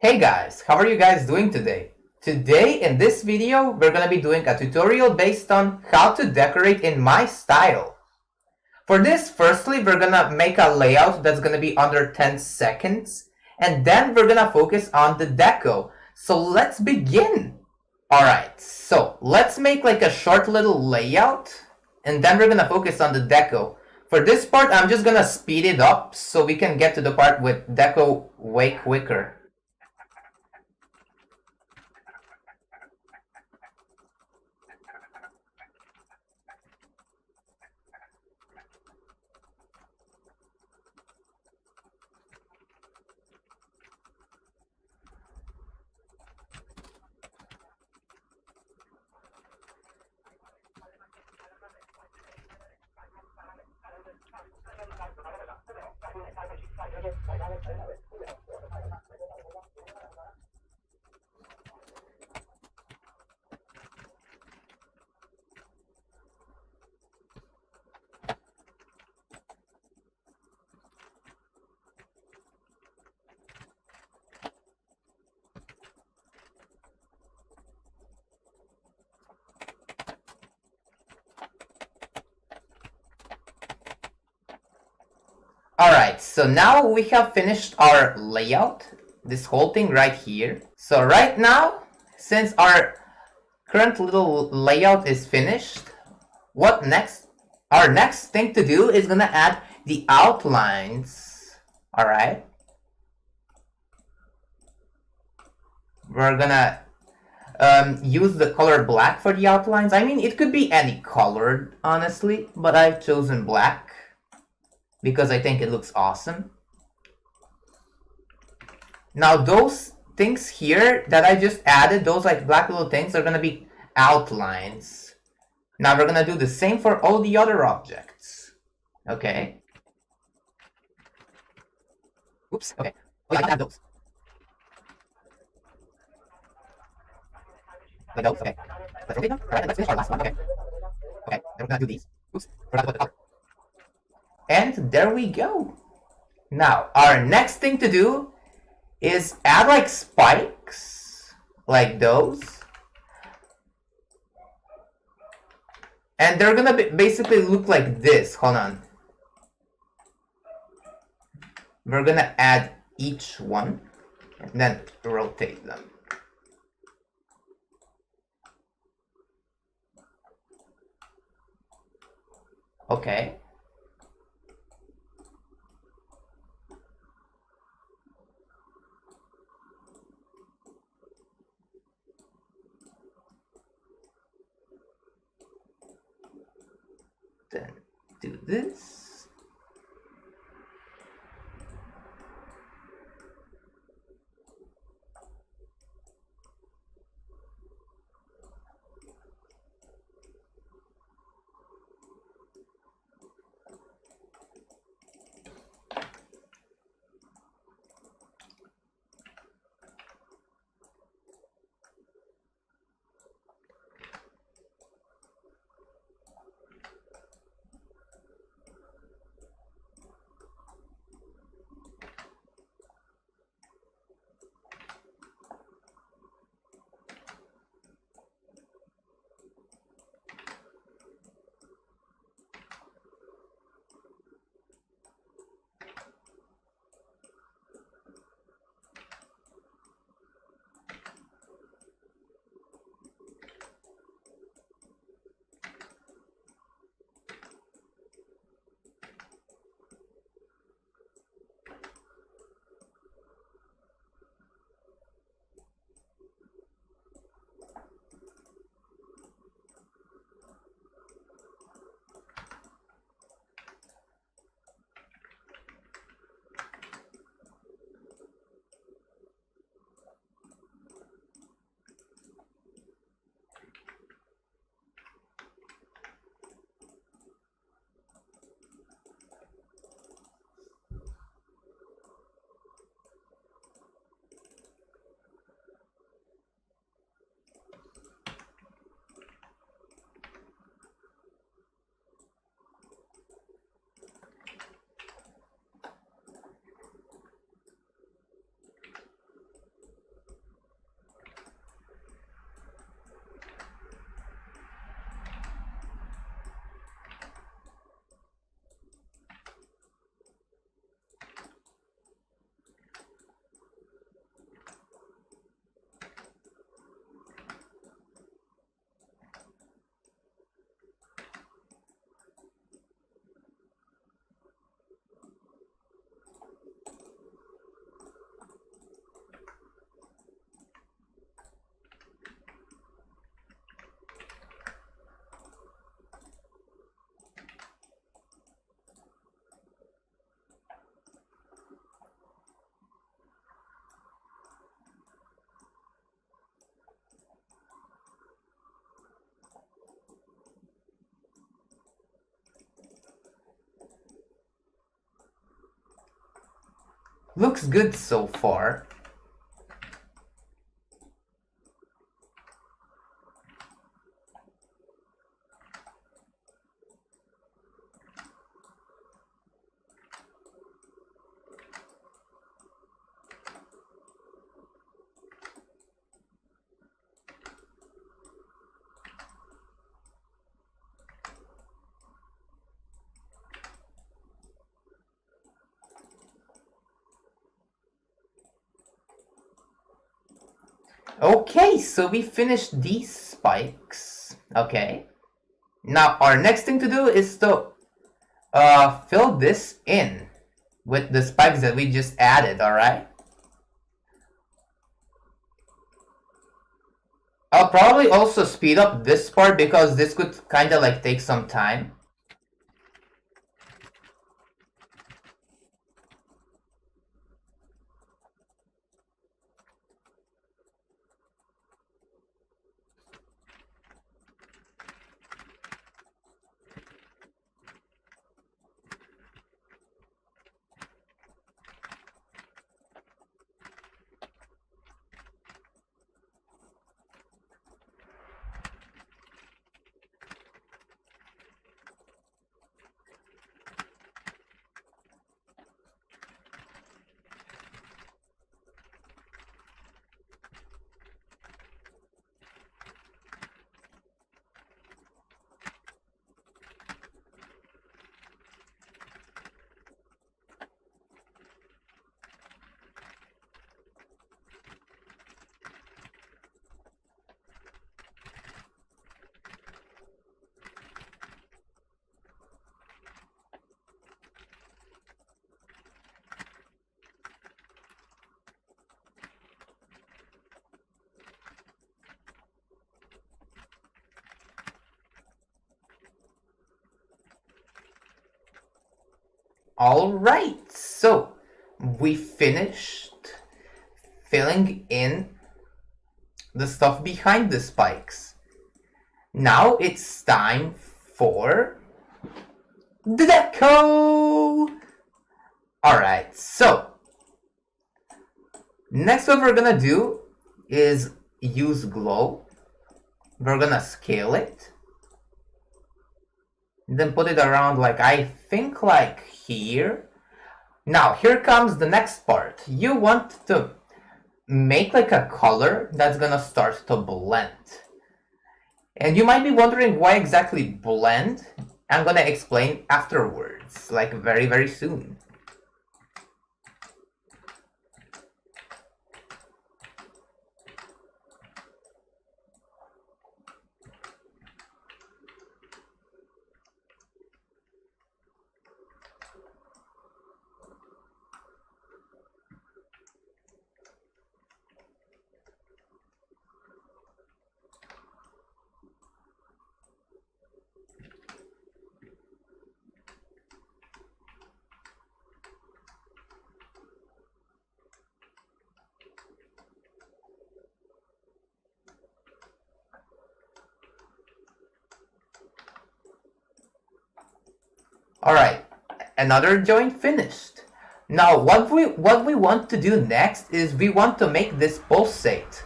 Hey guys, how are you guys doing today? Today in this video, we're gonna be doing a tutorial based on how to decorate in my style. For this, firstly, we're gonna make a layout that's gonna be under 10 seconds, and then we're gonna focus on the deco. So let's begin! Alright, so let's make like a short little layout, and then we're gonna focus on the deco. For this part, I'm just gonna speed it up so we can get to the part with deco way quicker. Alright, so now we have finished our layout, this whole thing right here. So right now, since our current little layout is finished, what next? Our next thing to do is gonna add the outlines. Alright. We're gonna use the color black for the outlines. I mean, it could be any color, honestly, but I've chosen black because I think it looks awesome. Now those things here that I just added, those like black little things, are gonna be outlines. Now we're gonna do the same for all the other objects. Okay. Oops, okay. Oh yeah, I can add those. Like those, okay. Let's rotate them. Alright, let's finish our last one, okay. Okay, then we're gonna do these. Oops, forgot to put the color. And there we go. Now, our next thing to do is add like spikes, like those. And they're gonna basically look like this. Hold on. We're gonna add each one and then rotate them. Okay. Then do this. Looks good so far. Okay, so we finished these spikes. Okay. Now our next thing to do is to fill this in with the spikes that we just added, alright? I'll probably also speed up this part because this could kind of like take some time. Alright, so we finished filling in the stuff behind the spikes. Now it's time for the deco! Alright, so next what we're gonna do is use glow. We're gonna scale it. Then put it around like, I think like here. Now here comes the next part. You want to make like a color that's gonna start to blend. And you might be wondering why exactly blend. I'm gonna explain afterwards, like very, very soon. Alright, another joint finished. Now what we want to do next is we want to make this pulsate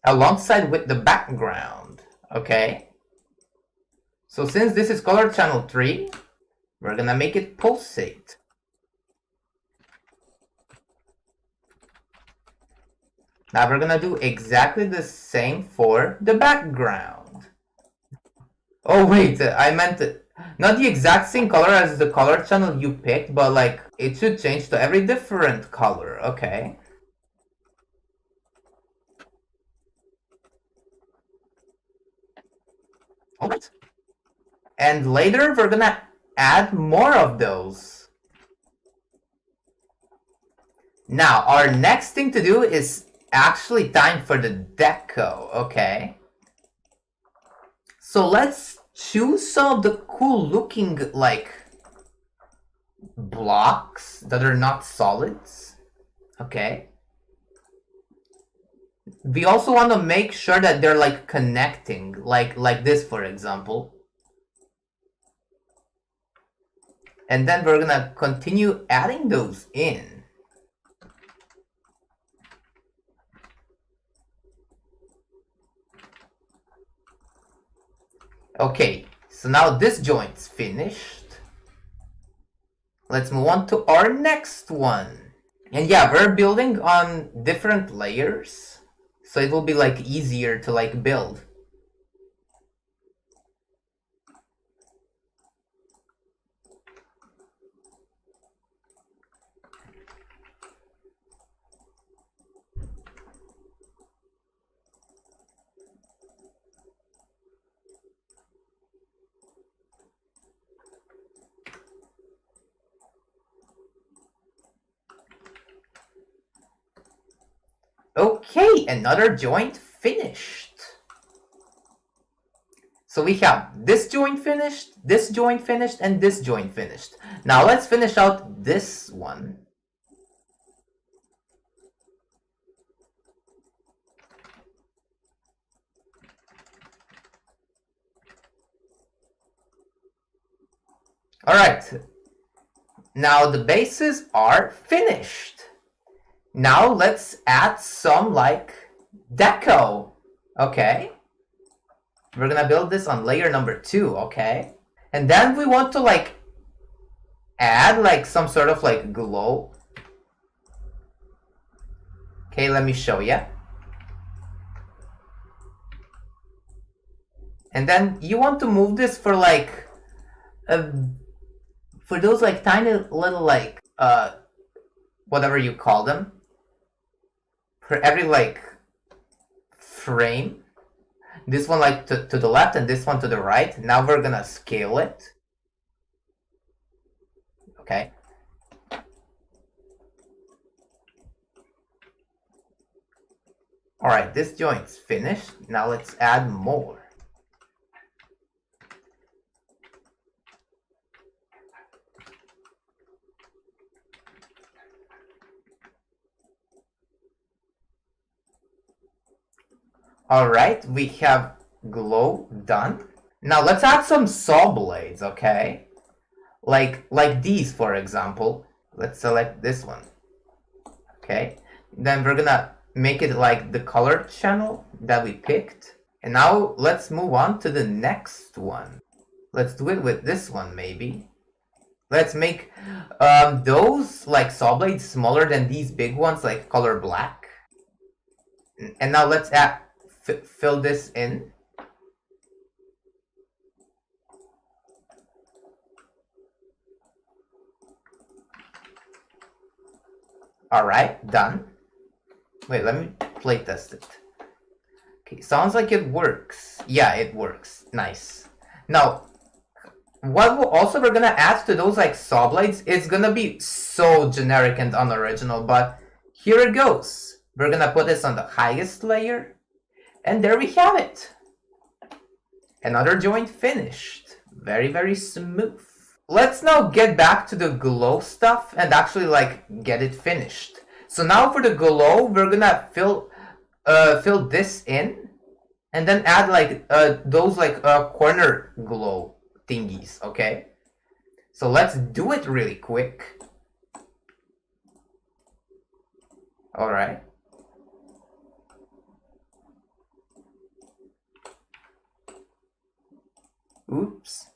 alongside with the background, okay? So since this is color channel 3, we're gonna make it pulsate. Now we're gonna do exactly the same for the background. Oh wait, I meant not the exact same color as the color channel you picked, but like it should change to every different color, okay? Alright. And later we're gonna add more of those. Now our next thing to do is actually time for the deco, okay? So let's choose some of the cool looking like blocks that are not solids, okay? We also want to make sure that they're like connecting, like this for example. And then we're gonna continue adding those in. Okay, so now this joint's finished. Let's move on to our next one. And yeah, we're building on different layers, so it will be like easier to like build. Okay, another joint finished. So we have this joint finished, this joint finished, and this joint finished. Now let's finish out this one. Alright, now the bases are finished. Now let's add some like deco. Okay. We're gonna build this on layer number 2, okay? And then we want to like add like some sort of like glow. Okay, let me show you. And then you want to move this for like for those like tiny little like whatever you call them, for every like frame, this one like to the left and this one to the right. Now we're gonna scale it. Okay. Alright, this joint's finished. Now let's add more. Alright, we have glow done. Now let's add some saw blades, okay? Like these, for example. Let's select this one. Okay. Then we're gonna make it like the color channel that we picked. And now let's move on to the next one. Let's do it with this one, maybe. Let's make those like saw blades smaller than these big ones, like color black. And now let's fill this in. Alright, done. Wait, let me play test it. Okay, sounds like it works. Yeah, it works. Nice. Now, what we're gonna add to those like saw blades is gonna be so generic and unoriginal, but here it goes. We're gonna put this on the highest layer, and there we have it. Another joint finished. Very, very smooth. Let's now get back to the glow stuff and actually like get it finished. So now for the glow, we're gonna fill this in, and then add like those like corner glow thingies. Okay, so let's do it really quick. All right. Oops.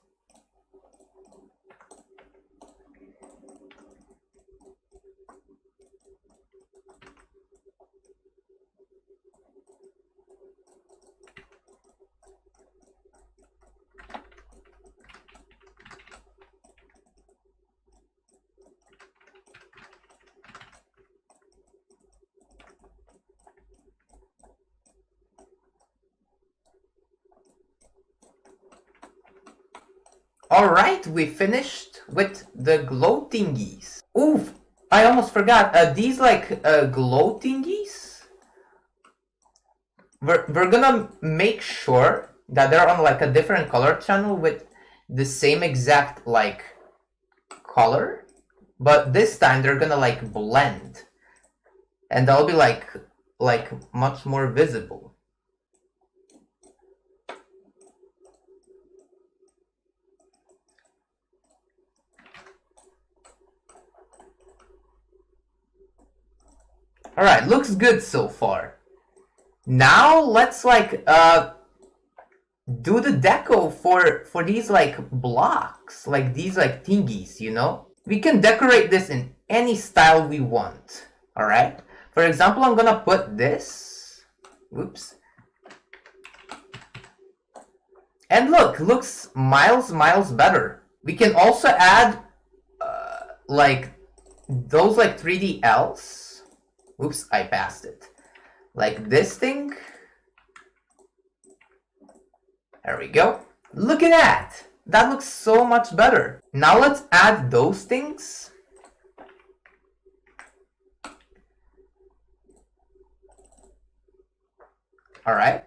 Alright, we finished with the glow thingies. Oof, I almost forgot. These like glow thingies, we're gonna make sure that they're on like a different color channel with the same exact like color, but this time they're gonna like blend, and they'll be like much more visible. Alright, looks good so far. Now let's like do the deco for these like blocks, like these like thingies, you know? We can decorate this in any style we want. Alright? For example, I'm gonna put this. Oops. And look, looks miles better. We can also add like those like 3D-Ls. Oops, I passed it. Like this thing. There we go. Look at that. That looks so much better. Now let's add those things. Alright.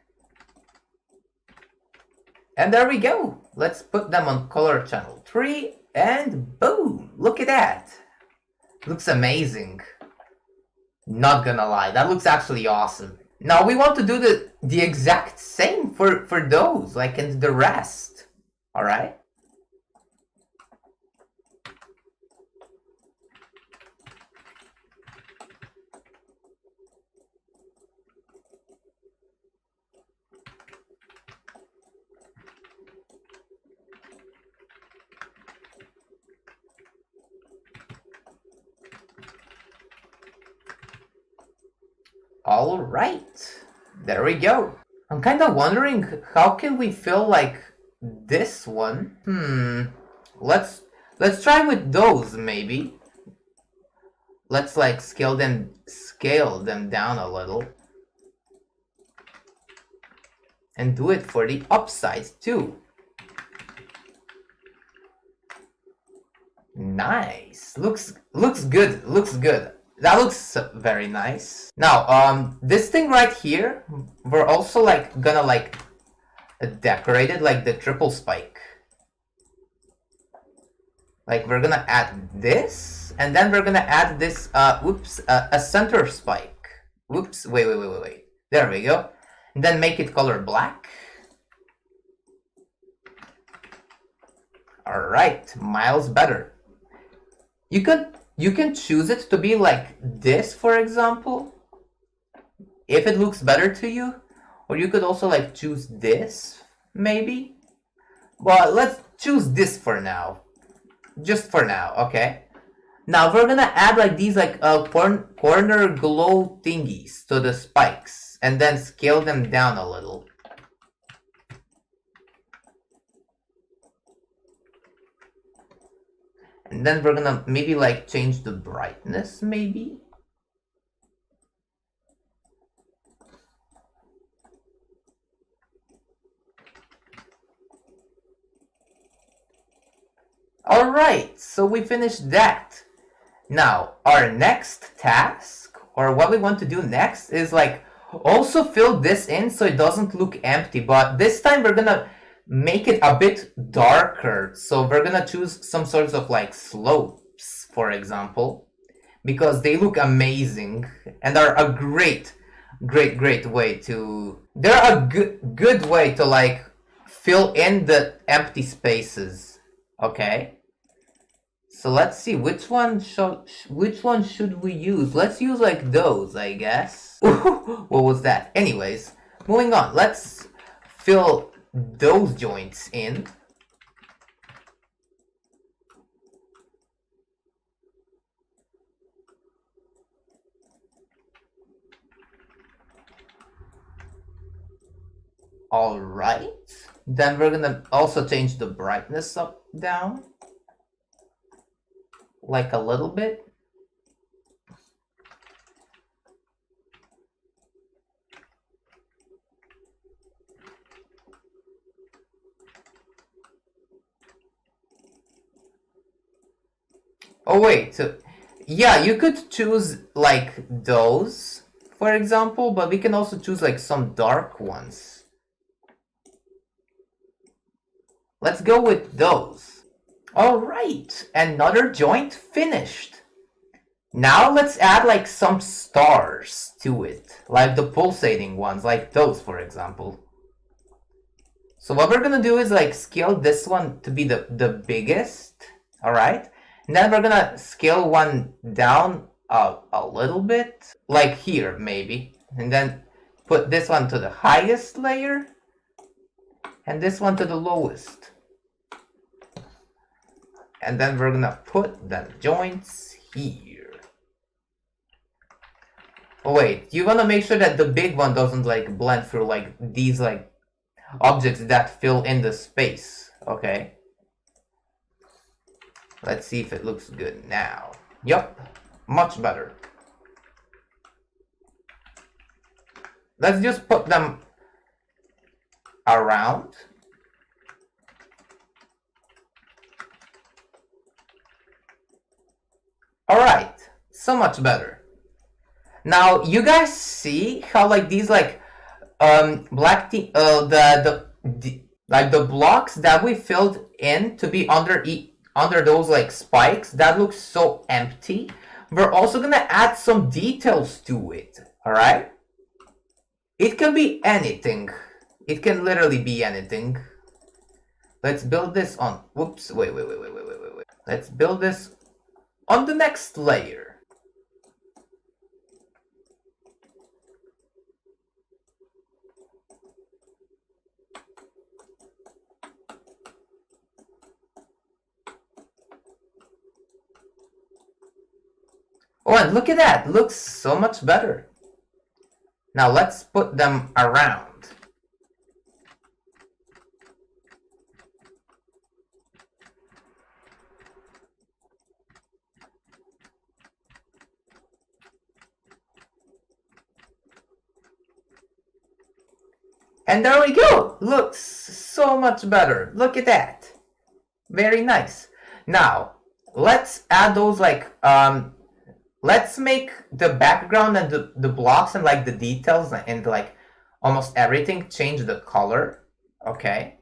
And there we go. Let's put them on color channel 3 and boom. Look at that. Looks amazing. Not gonna lie, that looks actually awesome. Now we want to do the exact same for those, like in the rest. Alright? All right, there we go. I'm kind of wondering how can we fill like this one? Let's try with those maybe. Let's like scale them down a little. And do it for the upsides too. Nice. Looks good. Looks good. That looks very nice. Now, this thing right here, we're also like gonna like decorate it like the triple spike. Like we're gonna add this, and then we're gonna add this, a center spike. Whoops, wait. There we go. And then make it color black. All right, miles better. You can choose it to be like this, for example, if it looks better to you. Or you could also like choose this, maybe. Well, let's choose this for now. Just for now, okay? Now we're gonna add like these like corner glow thingies to the spikes. And then scale them down a little. And then we're gonna maybe like change the brightness, maybe. Alright, so we finished that. Now, our next task, or what we want to do next, is like also fill this in so it doesn't look empty, but this time we're gonna make it a bit darker. So we're gonna choose some sorts of like slopes, for example, because they look amazing and are a great way to, they're a good way to like fill in the empty spaces. Okay, so let's see which one should we use. Let's use like those, I guess. What was that? Anyways, moving on. Let's fill those joints in. All right. Then we're gonna also change the brightness up, down. Like a little bit. Oh wait, so yeah, you could choose like those, for example, but we can also choose like some dark ones. Let's go with those. Alright, another joint finished. Now let's add like some stars to it, like the pulsating ones, like those, for example. So what we're gonna do is like scale this one to be the biggest, alright? And then we're gonna scale one down a little bit, like here maybe, and then put this one to the highest layer and this one to the lowest, and then we're gonna put the joints here. Oh wait, you wanna make sure that the big one doesn't like blend through like these like objects that fill in the space. Okay, let's see if it looks good now. Yup, much better. Let's just put them around. Alright, so much better. Now you guys see how like these like black like the blocks that we filled in to be under those like spikes, that looks so empty. We're also gonna add some details to it. Alright? It can be anything. It can literally be anything. Let's build this on, whoops, wait. Let's build this on the next layer. Oh, and look at that, looks so much better. Now let's put them around. And there we go! Looks so much better. Look at that. Very nice. Now, let's add those like, let's make the background and the blocks and like the details and like almost everything change the color. Okay.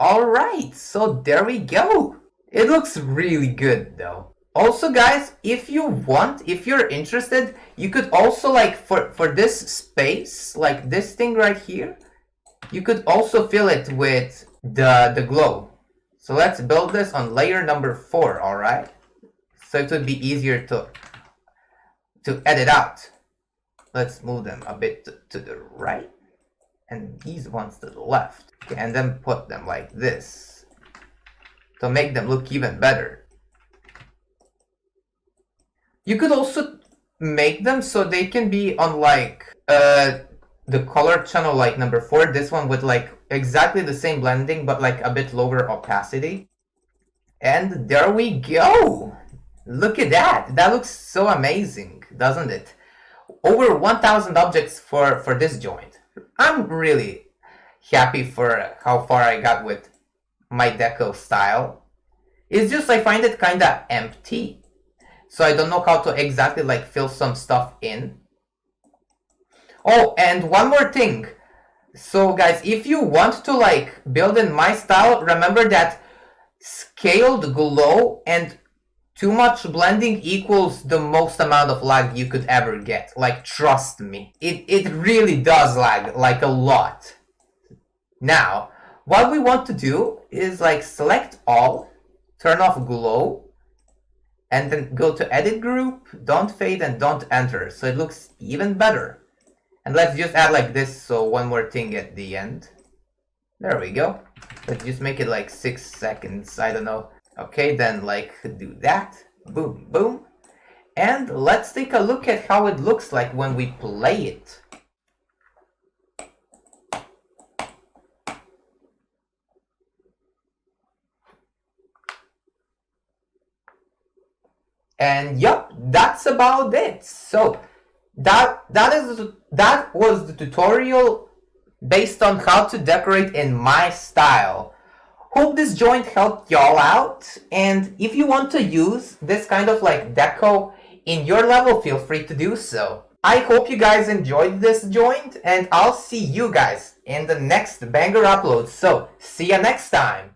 Alright, so there we go. It looks really good though. Also guys, if you want, if you're interested, you could also like for this space, like this thing right here, you could also fill it with the glow. So let's build this on layer number 4, alright? So it would be easier to edit out. Let's move them a bit to the right, and these ones to the left. Okay, and then put them like this to make them look even better. You could also make them so they can be on like the color channel like number 4, this one with like exactly the same blending but like a bit lower opacity. And there we go! Look at that! That looks so amazing, doesn't it? Over 1,000 objects for this joint. I'm really happy for how far I got with my deco style. It's just I find it kinda empty. So I don't know how to exactly like fill some stuff in. Oh, and one more thing. So guys, if you want to like build in my style, remember that scaled glow and too much blending equals the most amount of lag you could ever get. Like, trust me. It really does lag, like a lot. Now, what we want to do is like select all, turn off glow, and then go to edit group, don't fade and don't enter, so it looks even better. And let's just add like this, so one more thing at the end. There we go. Let's just make it like 6 seconds, I don't know. Okay, then like do that. Boom, boom. And let's take a look at how it looks like when we play it. And yep, that's about it. So that was the tutorial based on how to decorate in my style. Hope this joint helped y'all out, and if you want to use this kind of like deco in your level, feel free to do so. I hope you guys enjoyed this joint, and I'll see you guys in the next banger upload. So see ya next time.